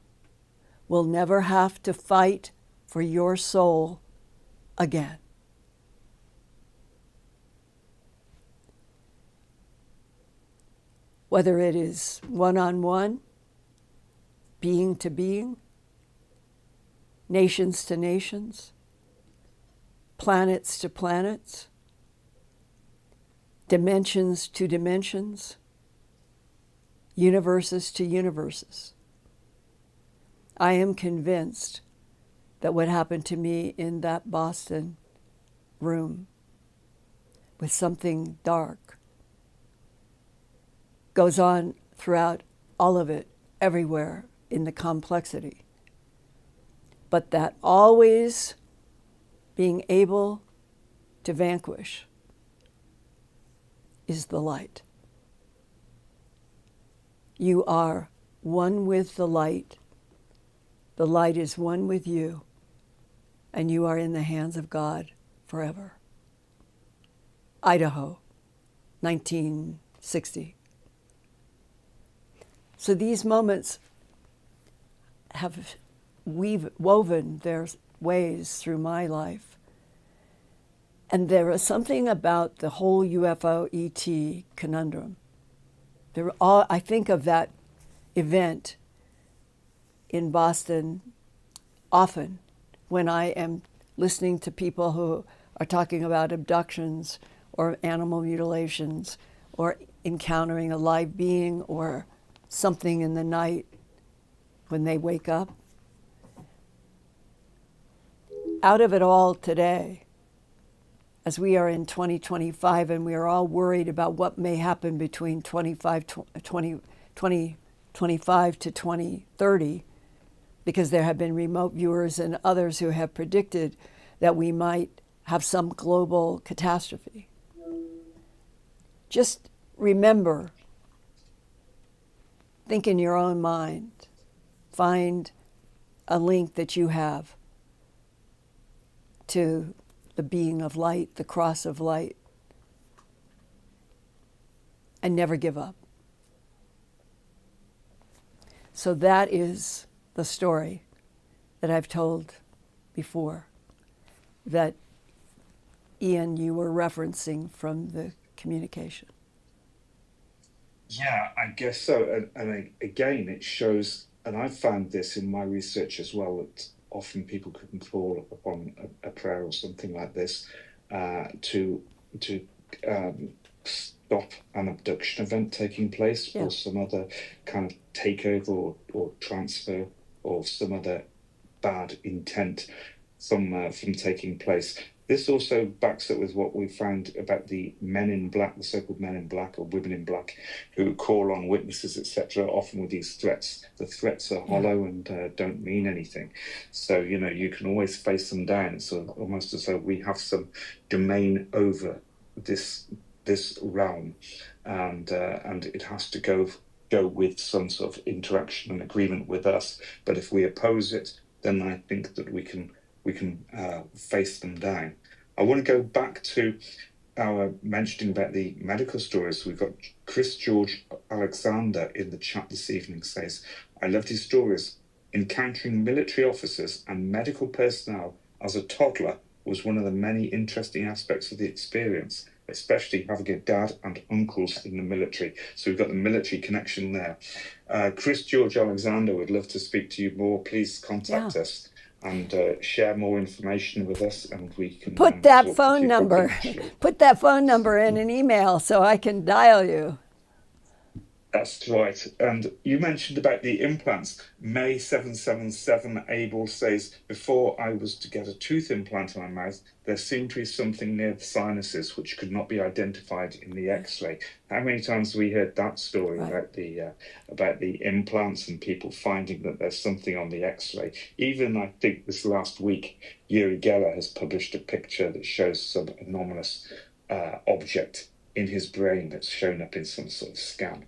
will never have to fight for your soul again." Whether it is one-on-one, being to being, nations to nations, planets to planets, dimensions to dimensions, universes to universes. I am convinced that what happened to me in that Boston room with something dark goes on throughout all of it, everywhere in the complexity. But that always being able to vanquish is the light. You are one with the light. The light is one with you. and you are in the hands of God forever. Idaho, 1960. So these moments have woven their ways through my life. And there is something about the whole UFO ET conundrum. I think of that event in Boston often when I am listening to people who are talking about abductions or animal mutilations or encountering a live being or something in the night when they wake up. Out of it all today, as we are in 2025 and we are all worried about what may happen between 2025 to 2030, because there have been remote viewers and others who have predicted that we might have some global catastrophe. Just remember, think in your own mind, find a link that you have to the being of light, the cross of light, and never give up. So that is the story that I've told before, that Ian, you were referencing from the communication. Yeah, I guess so. And again, it shows, and I've found this in my research as well, that often people can fall upon a prayer or something like this to stop an abduction event taking place, or some other kind of takeover or transfer or some other bad intent from taking place. This also backs up with what we found about the men in black, the so-called men in black or women in black, who call on witnesses, etc., often with these threats. The threats are hollow and don't mean anything. So, you can always face them down. It's almost as though we have some domain over this realm, and it has to go with some sort of interaction and agreement with us. But if we oppose it, then I think that we can face them down. I want to go back to our mentioning about the medical stories. We've got Chris George Alexander in the chat this evening says, I loved his stories. Encountering military officers and medical personnel as a toddler was one of the many interesting aspects of the experience, especially having a dad and uncles in the military. So we've got the military connection there. Chris George Alexander would love to speak to you more. Please contact us and share more information with us, and we can put that phone number in an email so I can dial you. That's right. And you mentioned about the implants. May 777 Abel says, before I was to get a tooth implant in my mouth, there seemed to be something near the sinuses which could not be identified in the X-ray. How many times have we heard that story about the implants and people finding that there's something on the X-ray? Even I think this last week, Uri Geller has published a picture that shows some anomalous object in his brain that's shown up in some sort of scan.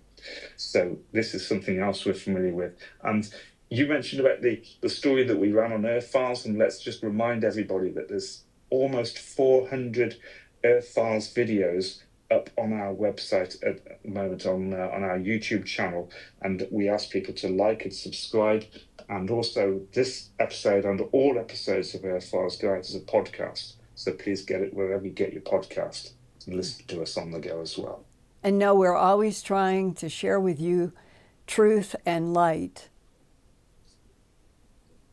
So this is something else we're familiar with. And you mentioned about the story that we ran on Earthfiles, and let's just remind everybody that there's almost 400 Earthfiles videos up on our website at the moment on our YouTube channel, and we ask people to like and subscribe. And also this episode and all episodes of Earthfiles Guide is a podcast, so please get it wherever you get your podcast and listen to us on the go as well. And know we're always trying to share with you truth and light.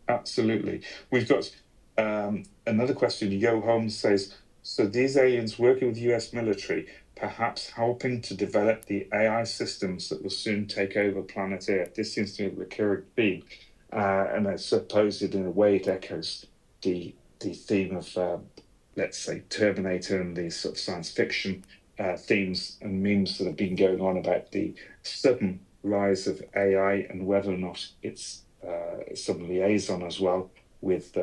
Absolutely. We've got another question. Yo Holmes says, so these aliens working with US military, perhaps helping to develop the AI systems that will soon take over planet Earth. This seems to be a recurring theme. And I suppose in a way it echoes the theme of, let's say, Terminator and these sort of science fiction themes and memes that have been going on about the sudden rise of AI and whether or not it's some liaison as well with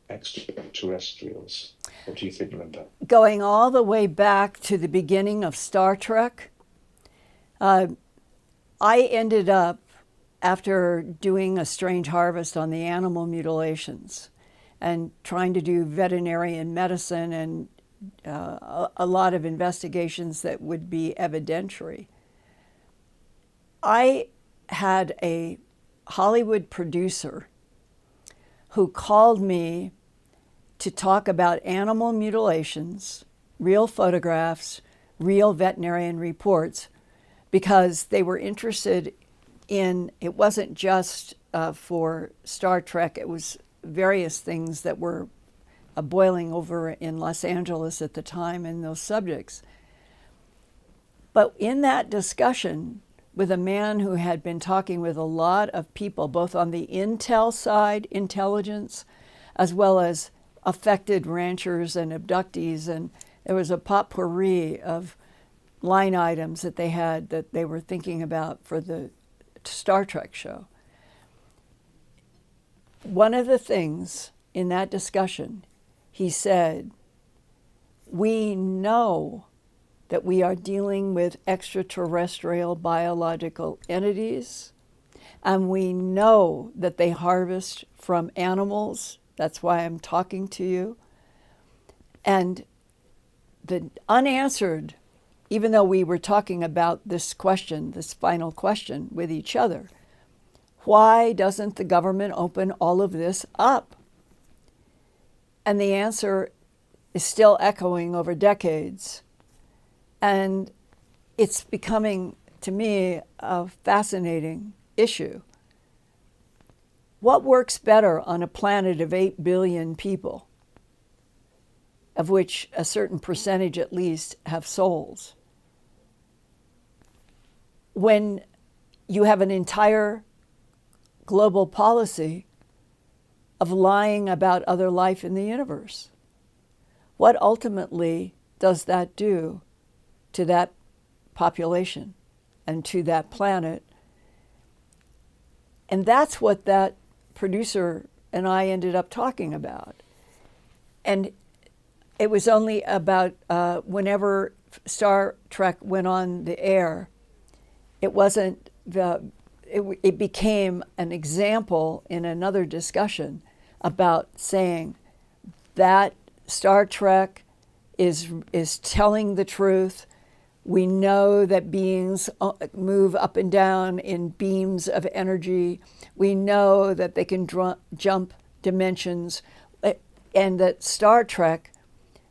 extraterrestrials. What do you think, Linda? Going all the way back to the beginning of Star Trek, I ended up, after doing a strange harvest on the animal mutilations and trying to do veterinarian medicine and a lot of investigations that would be evidentiary. I had a Hollywood producer who called me to talk about animal mutilations, real photographs, real veterinarian reports, because they were interested in, it wasn't just for Star Trek, it was various things that were boiling over in Los Angeles at the time in those subjects. But in that discussion with a man who had been talking with a lot of people, both on the intel side, intelligence, as well as affected ranchers and abductees, and there was a potpourri of line items that they had that they were thinking about for the Star Trek show. One of the things in that discussion, he said, we know that we are dealing with extraterrestrial biological entities, and we know that they harvest from animals. That's why I'm talking to you. And the unanswered, even though we were talking about this question, this final question with each other, why doesn't the government open all of this up? And the answer is still echoing over decades. And it's becoming, to me, a fascinating issue. What works better on a planet of 8 billion people, of which a certain percentage at least have souls, when you have an entire global policy of lying about other life in the universe? What ultimately does that do to that population and to that planet? And that's what that producer and I ended up talking about. And it was only about whenever Star Trek went on the air, it wasn't it became an example in another discussion about saying that Star Trek is telling the truth. We know that beings move up and down in beams of energy. We know that they can jump dimensions, and that Star Trek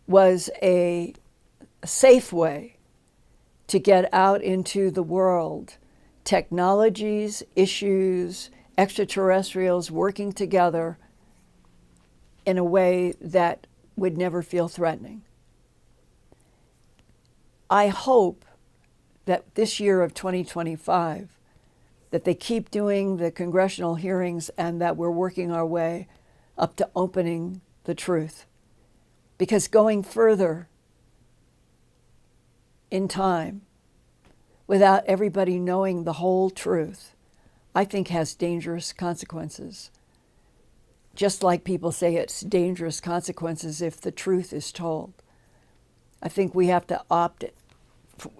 was a safe way to get out into the world. Technologies, issues, extraterrestrials working together in a way that would never feel threatening. I hope that this year of 2025, that they keep doing the congressional hearings and that we're working our way up to opening the truth. Because going further in time without everybody knowing the whole truth, I think has dangerous consequences. Just like people say it's dangerous consequences if the truth is told. I think we have to opt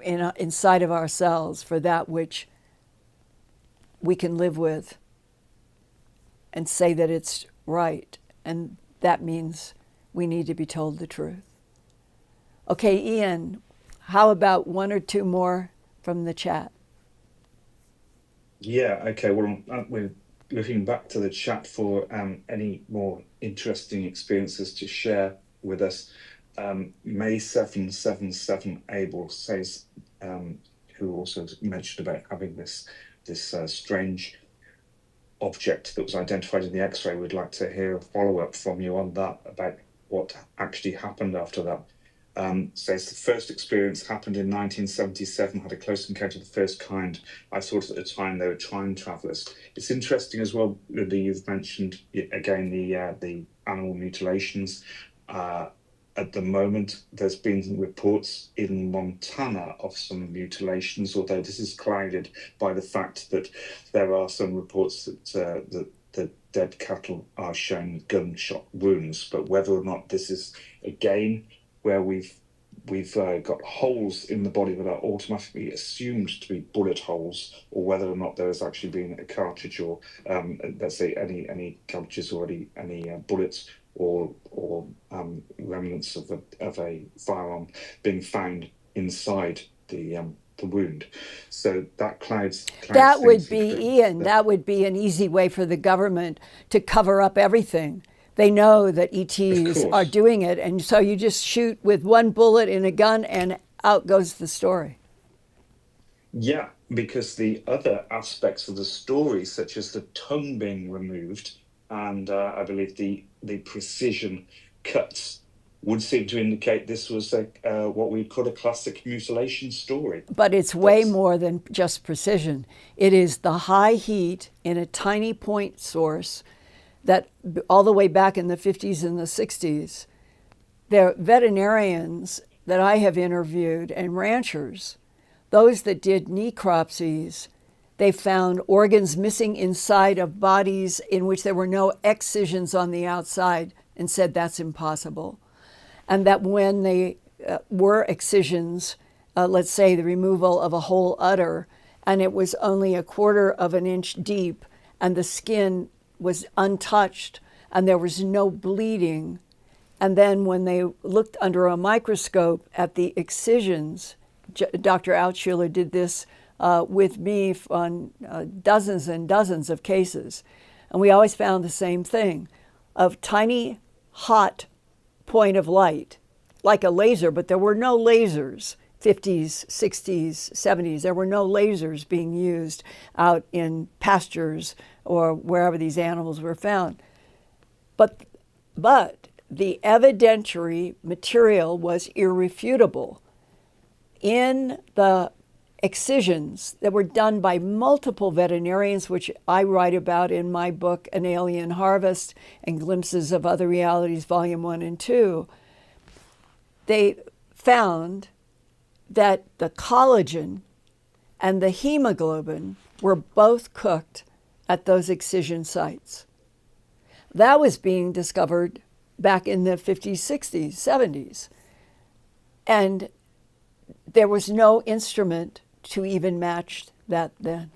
inside of ourselves for that which we can live with and say that it's right. And that means we need to be told the truth. Okay, Ian, how about one or two more from the chat? Yeah, okay. Well, we're looking back to the chat for any more interesting experiences to share with us. May 777 Abel says, who also mentioned about having this strange object that was identified in the X-ray. We'd like to hear a follow-up from you on that, about what actually happened after that. Says the first experience happened in 1977, had a close encounter of the first kind. I thought at the time they were time travelers. It's interesting as well, Linda, you've mentioned again the animal mutilations. At the moment, there's been reports in Montana of some mutilations, although this is clouded by the fact that there are some reports that the dead cattle are showing gunshot wounds. But whether or not this is, again, where we've got holes in the body that are automatically assumed to be bullet holes, or whether or not there has actually been a cartridge, or let's say any cartridges or any bullets or remnants of a firearm being found inside the wound. So that clouds That would things be, a bit. Ian, that would be an easy way for the government to cover up everything. They know that ETs are course. doing it, and so you just shoot with one bullet in a gun and out goes the story. Yeah, because the other aspects of the story, such as the tongue being removed, and I believe the precision cuts, would seem to indicate this was what we'd call a classic mutilation story. But it's way more than just precision. It is the high heat in a tiny point source that all the way back in the 50s and the 60s, there veterinarians that I have interviewed and ranchers, those that did necropsies, they found organs missing inside of bodies in which there were no excisions on the outside, and said that's impossible. And that when they were excisions, let's say the removal of a whole udder, and it was only 1/4 of an inch deep, and the skin was untouched, and there was no bleeding. And then when they looked under a microscope at the excisions, Dr. Altschuler did this with me on dozens and dozens of cases. And we always found the same thing, of tiny, hot point of light, like a laser, but there were no lasers. 50s, 60s, 70s, there were no lasers being used out in pastures or wherever these animals were found. But the evidentiary material was irrefutable. In the excisions that were done by multiple veterinarians, which I write about in my book, An Alien Harvest and Glimpses of Other Realities, Volume 1 and 2, they found that the collagen and the hemoglobin were both cooked at those excision sites. That was being discovered back in the 50s, 60s, 70s. And there was no instrument to even match that then.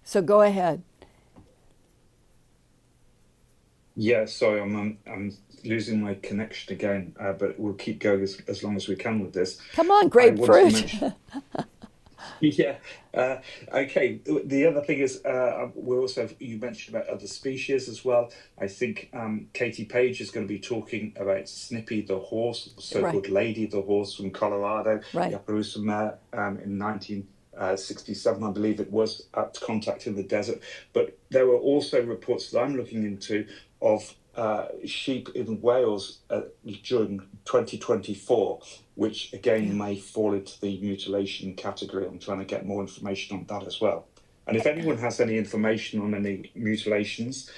So go ahead. Yeah, sorry, I'm losing my connection again, but we'll keep going as long as we can with this. Come on, I grapefruit. wanted to mention- Yeah. Okay. The other thing is, you mentioned about other species as well. I think Katie Page is going to be talking about Snippy the horse, so-called Lady the horse from Colorado, Right. Yaparusa mare, in 1967, I believe it was, at contact in the desert. But there were also reports that I'm looking into of sheep in Wales during 2024, which again may fall into the mutilation category. I'm trying to get more information on that as well. And if anyone has any information on any mutilations,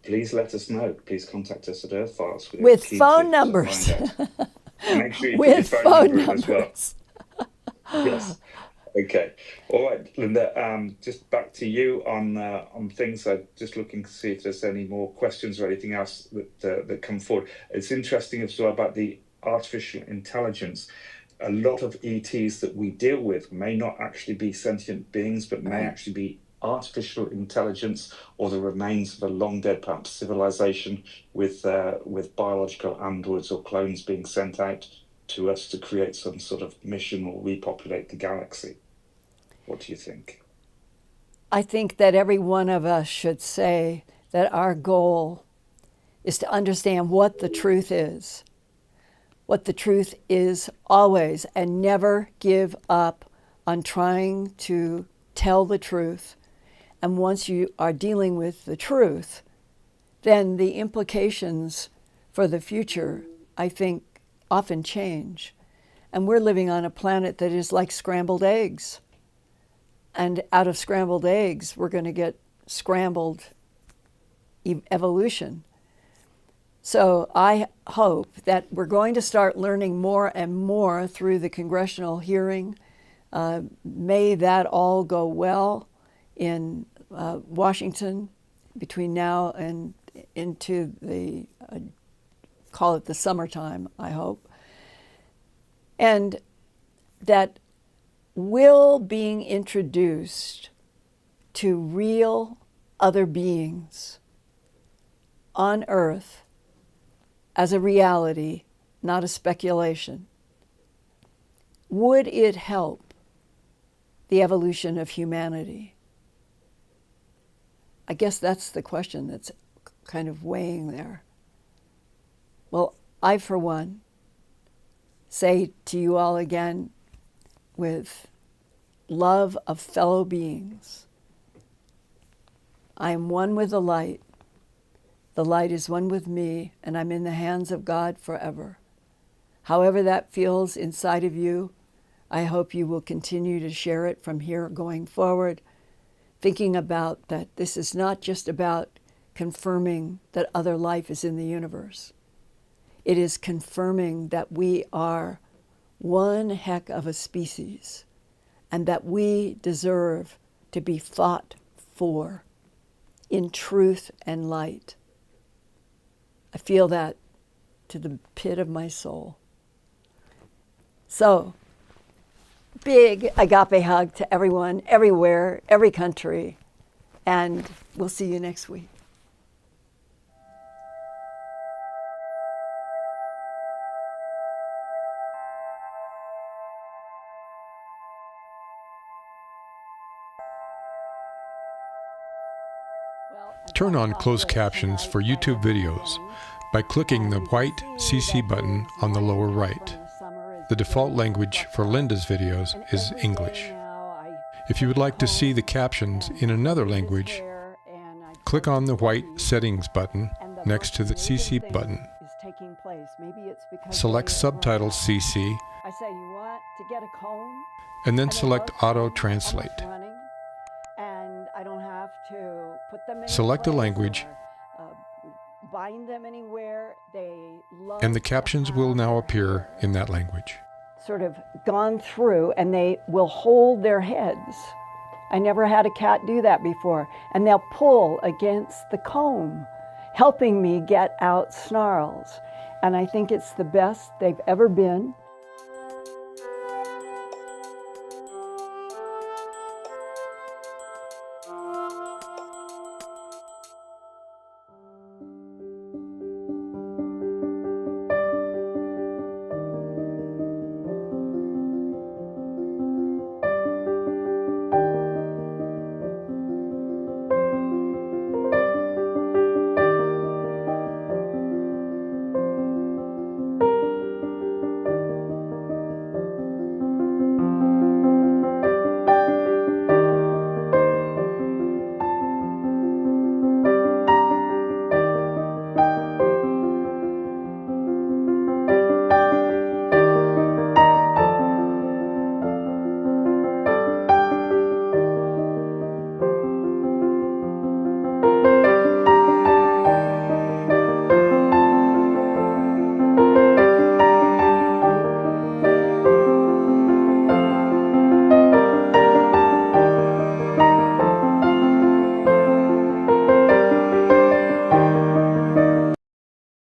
please let us know. Please contact us at Earthfiles. With phone numbers. Make sure you With put your phone number numbers. in as well. Yes. Okay. All right, Linda. Just back to you on things. I'm just looking to see if there's any more questions or anything else that come forward. It's interesting as well about the artificial intelligence. A lot of ETs that we deal with may not actually be sentient beings, but may actually be artificial intelligence or the remains of a long dead, perhaps, civilization with biological androids or clones being sent out to us to create some sort of mission or repopulate the galaxy. What do you think? I think that every one of us should say that our goal is to understand what the truth is. What the truth is always, and never give up on trying to tell the truth. And once you are dealing with the truth, then the implications for the future, I think, often change. And we're living on a planet that is like scrambled eggs. And out of scrambled eggs, we're going to get scrambled evolution. So I hope that we're going to start learning more and more through the congressional hearing. May that all go well in Washington between now and into the, call it the summertime, I hope. And that will being introduced to real other beings on Earth as a reality, not a speculation, would it help the evolution of humanity? I guess that's the question that's kind of weighing there. Well, I, for one, say to you all again, with love of fellow beings, I am one with the light. The light is one with me, and I'm in the hands of God forever. However that feels inside of you, I hope you will continue to share it from here going forward, thinking about that this is not just about confirming that other life is in the universe. It is confirming that we are one heck of a species and that we deserve to be fought for in truth and light. I feel that to the pit of my soul. So, big agape hug to everyone, everywhere, every country, and we'll see you next week. Turn on closed captions for YouTube videos by clicking the white CC button on the lower right. The default language for Linda's videos is English. If you would like to see the captions in another language, click on the white settings button next to the CC button. Select Subtitles CC and then select Auto Translate. Select a language, and the captions will now appear in that language. Sort of gone through, and they will hold their heads. I never had a cat do that before. And they'll pull against the comb, helping me get out snarls. And I think it's the best they've ever been.